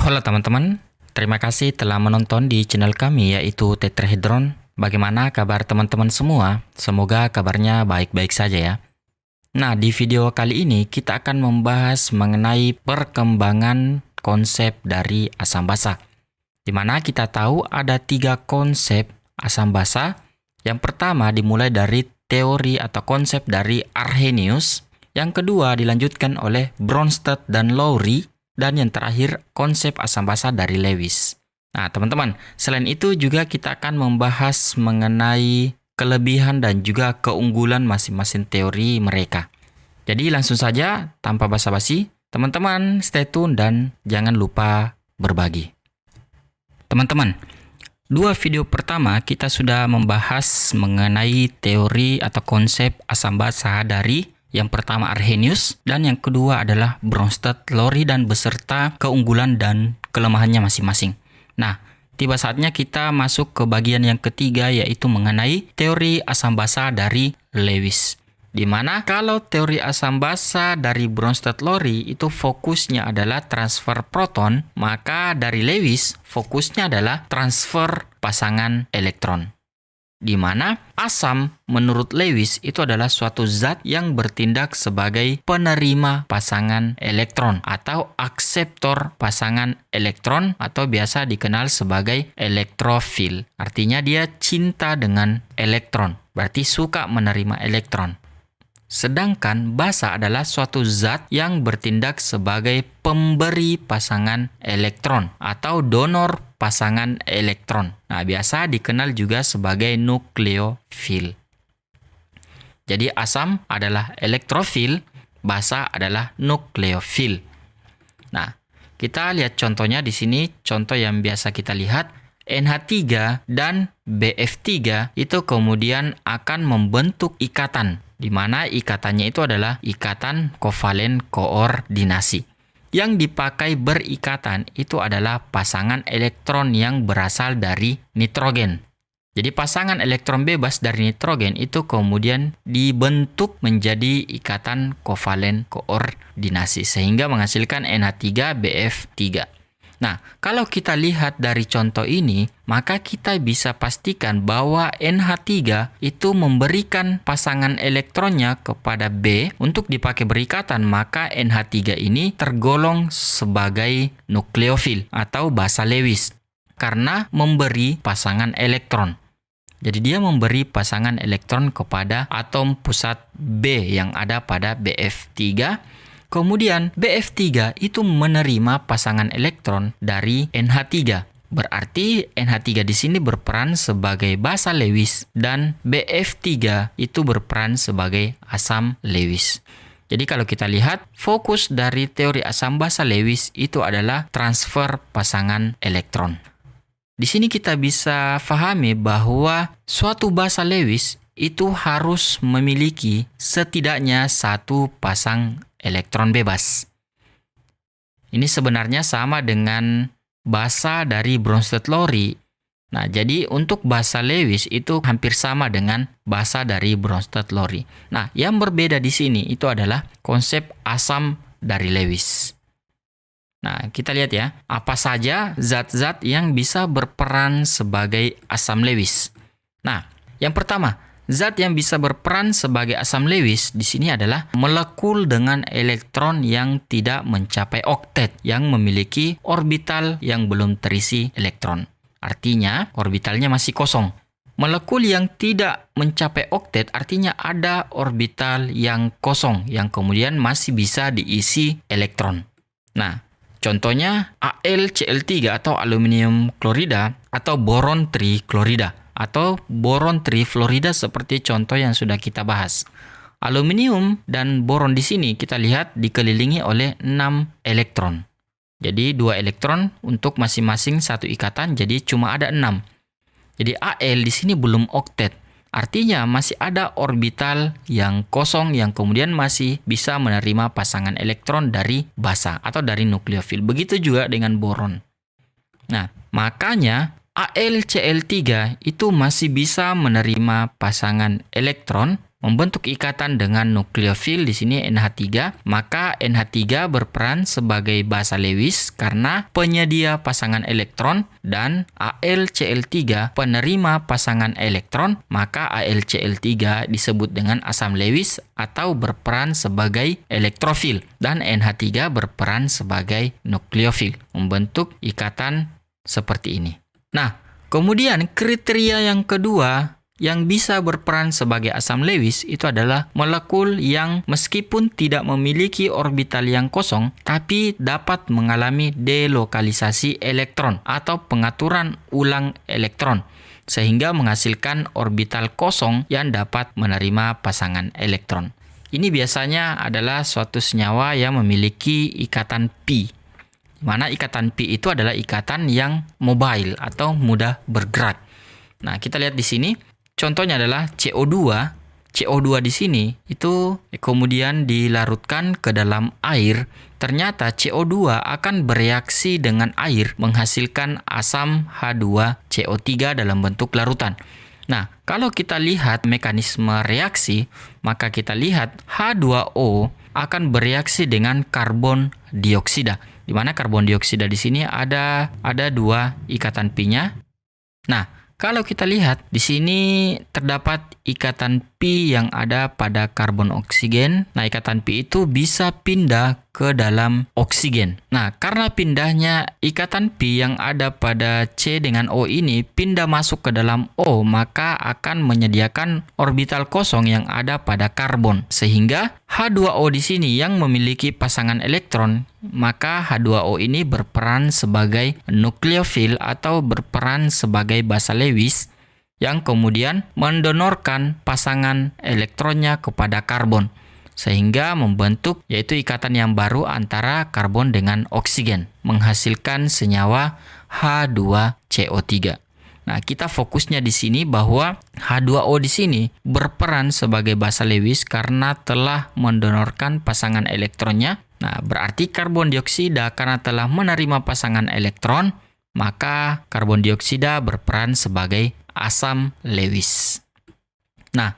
Halo teman-teman, terima kasih telah menonton di channel kami yaitu Tetrahedron. Bagaimana kabar teman-teman semua? Semoga kabarnya baik-baik saja ya. Nah, di video kali ini kita akan membahas mengenai perkembangan konsep dari asam basa. Di mana kita tahu ada 3 konsep asam basa. Yang pertama dimulai dari teori atau konsep dari Arrhenius. Yang kedua dilanjutkan oleh Bronsted dan Lowry. Dan yang terakhir, konsep asam basa dari Lewis. Nah, teman-teman, selain itu juga kita akan membahas mengenai kelebihan dan juga keunggulan masing-masing teori mereka. Jadi langsung saja, tanpa basa-basi, teman-teman stay tune dan jangan lupa berbagi. Teman-teman, 2 video pertama kita sudah membahas mengenai teori atau konsep asam basa dari yang pertama Arrhenius dan yang kedua adalah Bronsted, Lowry dan beserta keunggulan dan kelemahannya masing-masing. Nah, tiba saatnya kita masuk ke bagian yang ketiga yaitu mengenai teori asam basa dari Lewis. Di mana kalau teori asam basa dari Bronsted Lowry itu fokusnya adalah transfer proton, maka dari Lewis fokusnya adalah transfer pasangan elektron. Di mana asam menurut Lewis itu adalah suatu zat yang bertindak sebagai penerima pasangan elektron atau akseptor pasangan elektron atau biasa dikenal sebagai elektrofil. Artinya dia cinta dengan elektron, berarti suka menerima elektron. Sedangkan basa adalah suatu zat yang bertindak sebagai pemberi pasangan elektron atau donor pasangan elektron. Nah, biasa dikenal juga sebagai nukleofil. Jadi asam adalah elektrofil, basa adalah nukleofil. Nah, kita lihat contohnya di sini, contoh yang biasa kita lihat, NH3 dan BF3 itu kemudian akan membentuk ikatan, di mana ikatannya itu adalah ikatan kovalen koordinasi. Yang dipakai berikatan itu adalah pasangan elektron yang berasal dari nitrogen. Jadi pasangan elektron bebas dari nitrogen itu kemudian dibentuk menjadi ikatan kovalen koordinasi sehingga menghasilkan NH3BF3. Nah, kalau kita lihat dari contoh ini, maka kita bisa pastikan bahwa NH3 itu memberikan pasangan elektronnya kepada B untuk dipakai berikatan, maka NH3 ini tergolong sebagai nukleofil atau basa Lewis karena memberi pasangan elektron. Jadi dia memberi pasangan elektron kepada atom pusat B yang ada pada BF3. Kemudian BF3 itu menerima pasangan elektron dari NH3. Berarti NH3 di sini berperan sebagai basa Lewis dan BF3 itu berperan sebagai asam Lewis. Jadi kalau kita lihat, fokus dari teori asam basa Lewis itu adalah transfer pasangan elektron. Di sini kita bisa pahami bahwa suatu basa Lewis itu harus memiliki setidaknya 1 pasang elektron bebas. Ini sebenarnya sama dengan basa dari Bronsted-Lowry. Nah, jadi untuk basa Lewis itu hampir sama dengan basa dari Bronsted-Lowry. Nah, yang berbeda di sini itu adalah konsep asam dari Lewis. Nah, kita lihat ya, apa saja zat-zat yang bisa berperan sebagai asam Lewis. Nah, yang pertama, zat yang bisa berperan sebagai asam Lewis di sini adalah molekul dengan elektron yang tidak mencapai oktet, yang memiliki orbital yang belum terisi elektron. Artinya, orbitalnya masih kosong. Molekul yang tidak mencapai oktet artinya ada orbital yang kosong, yang kemudian masih bisa diisi elektron. Nah, contohnya AlCl3 atau aluminium klorida atau boron triklorida atau boron trifluorida seperti contoh yang sudah kita bahas. Aluminium dan boron di sini kita lihat dikelilingi oleh 6 elektron. Jadi 2 elektron untuk masing-masing satu ikatan, jadi cuma ada 6. Jadi Al di sini belum oktet. Artinya masih ada orbital yang kosong yang kemudian masih bisa menerima pasangan elektron dari basa atau dari nukleofil. Begitu juga dengan boron. Nah, makanya AlCl3 itu masih bisa menerima pasangan elektron membentuk ikatan dengan nukleofil di sini NH3, maka NH3 berperan sebagai basa Lewis karena penyedia pasangan elektron, dan AlCl3 penerima pasangan elektron, maka AlCl3 disebut dengan asam Lewis atau berperan sebagai elektrofil, dan NH3 berperan sebagai nukleofil, membentuk ikatan seperti ini. Nah, kemudian kriteria yang kedua yang bisa berperan sebagai asam Lewis itu adalah molekul yang meskipun tidak memiliki orbital yang kosong, tapi dapat mengalami delokalisasi elektron atau pengaturan ulang elektron, sehingga menghasilkan orbital kosong yang dapat menerima pasangan elektron. Ini biasanya adalah suatu senyawa yang memiliki ikatan pi, di mana ikatan pi itu adalah ikatan yang mobile atau mudah bergerak. Nah, kita lihat di sini. Contohnya adalah CO2. CO2 di sini itu kemudian dilarutkan ke dalam air. Ternyata CO2 akan bereaksi dengan air menghasilkan asam H2CO3 dalam bentuk larutan. Nah, kalau kita lihat mekanisme reaksi, maka kita lihat H2O akan bereaksi dengan karbon dioksida. Di mana karbon dioksida di sini ada dua ikatan pi-nya. Nah, kalau kita lihat di sini terdapat ikatan pi yang ada pada karbon oksigen. Nah, ikatan pi itu bisa pindah ke dalam oksigen. Nah, karena pindahnya ikatan pi yang ada pada C dengan O ini pindah masuk ke dalam O, maka akan menyediakan orbital kosong yang ada pada karbon. Sehingga H2O di sini yang memiliki pasangan elektron, maka H2O ini berperan sebagai nukleofil atau berperan sebagai basa Lewis yang kemudian mendonorkan pasangan elektronnya kepada karbon, sehingga membentuk yaitu ikatan yang baru antara karbon dengan oksigen, menghasilkan senyawa H2CO3. Nah, kita fokusnya di sini bahwa H2O di sini berperan sebagai basa Lewis karena telah mendonorkan pasangan elektronnya. Nah, berarti karbon dioksida karena telah menerima pasangan elektron, maka karbon dioksida berperan sebagai asam Lewis. Nah,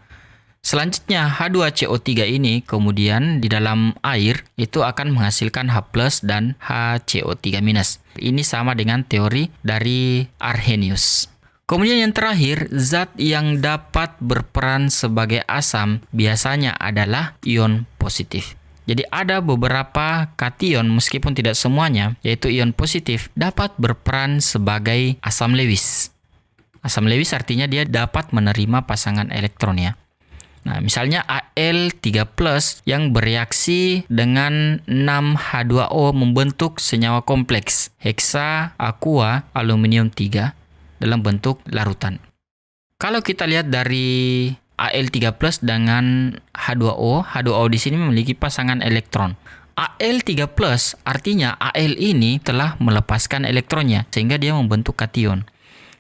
selanjutnya H2CO3 ini kemudian di dalam air itu akan menghasilkan H+ dan HCO3-. Ini sama dengan teori dari Arrhenius. Kemudian yang terakhir, zat yang dapat berperan sebagai asam biasanya adalah ion positif. Jadi ada beberapa kation meskipun tidak semuanya, yaitu ion positif dapat berperan sebagai asam Lewis. Asam Lewis artinya dia dapat menerima pasangan elektron ya. Nah, misalnya Al3+ yang bereaksi dengan 6H2O membentuk senyawa kompleks heksa aqua aluminium 3 dalam bentuk larutan. Kalau kita lihat dari Al3+ dengan H2O, H2O di sini memiliki pasangan elektron. Al3+ artinya Al ini telah melepaskan elektronnya sehingga dia membentuk kation.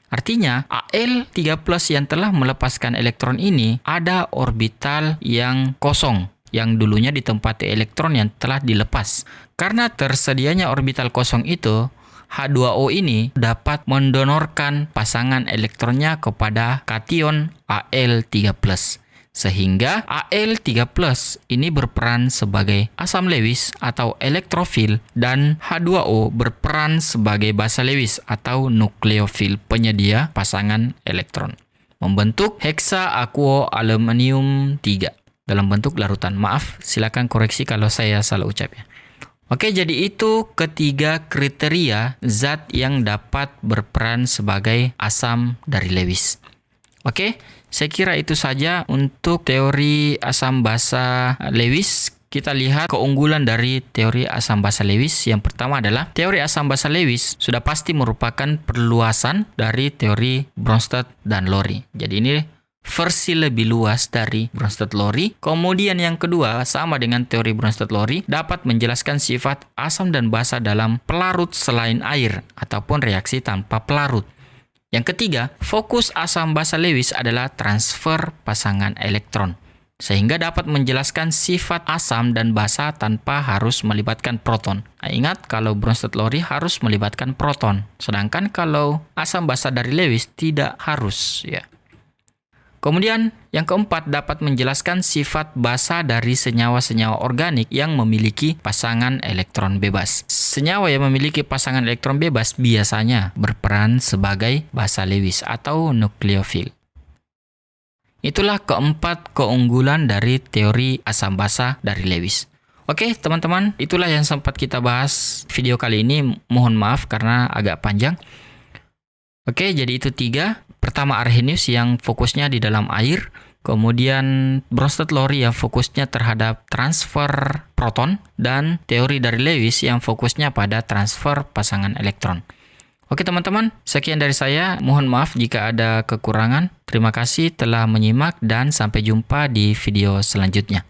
Artinya, Al3+ yang telah melepaskan elektron ini ada orbital yang kosong, yang dulunya ditempati elektron yang telah dilepas. Karena tersedianya orbital kosong itu, H2O ini dapat mendonorkan pasangan elektronnya kepada kation Al3+. Sehingga Al3+ ini berperan sebagai asam Lewis atau elektrofil dan H2O berperan sebagai basa Lewis atau nukleofil penyedia pasangan elektron, membentuk heksa aquo aluminium 3 dalam bentuk larutan. Maaf, silakan koreksi kalau saya salah ucap ya. Oke, jadi itu ketiga kriteria zat yang dapat berperan sebagai asam dari Lewis. Oke, saya kira itu saja untuk teori asam basa Lewis. Kita lihat keunggulan dari teori asam basa Lewis. Yang pertama adalah teori asam basa Lewis sudah pasti merupakan perluasan dari teori Bronsted dan Lowry. Jadi ini versi lebih luas dari Bronsted-Lowry. Kemudian yang kedua, sama dengan teori Bronsted-Lowry, dapat menjelaskan sifat asam dan basa dalam pelarut selain air ataupun reaksi tanpa pelarut. Yang ketiga, fokus asam basa Lewis adalah transfer pasangan elektron, sehingga dapat menjelaskan sifat asam dan basa tanpa harus melibatkan proton. Nah, ingat kalau Bronsted-Lowry harus melibatkan proton, sedangkan kalau asam basa dari Lewis tidak harus ya. Kemudian, yang keempat dapat menjelaskan sifat basa dari senyawa-senyawa organik yang memiliki pasangan elektron bebas. Senyawa yang memiliki pasangan elektron bebas biasanya berperan sebagai basa Lewis atau nukleofil. Itulah keempat keunggulan dari teori asam basa dari Lewis. Oke, teman-teman, itulah yang sempat kita bahas video kali ini. Mohon maaf karena agak panjang. Oke, jadi itu 3. Pertama, Arrhenius yang fokusnya di dalam air. Kemudian Bronsted-Lowry yang fokusnya terhadap transfer proton. Dan teori dari Lewis yang fokusnya pada transfer pasangan elektron. Oke teman-teman, sekian dari saya. Mohon maaf jika ada kekurangan. Terima kasih telah menyimak dan sampai jumpa di video selanjutnya.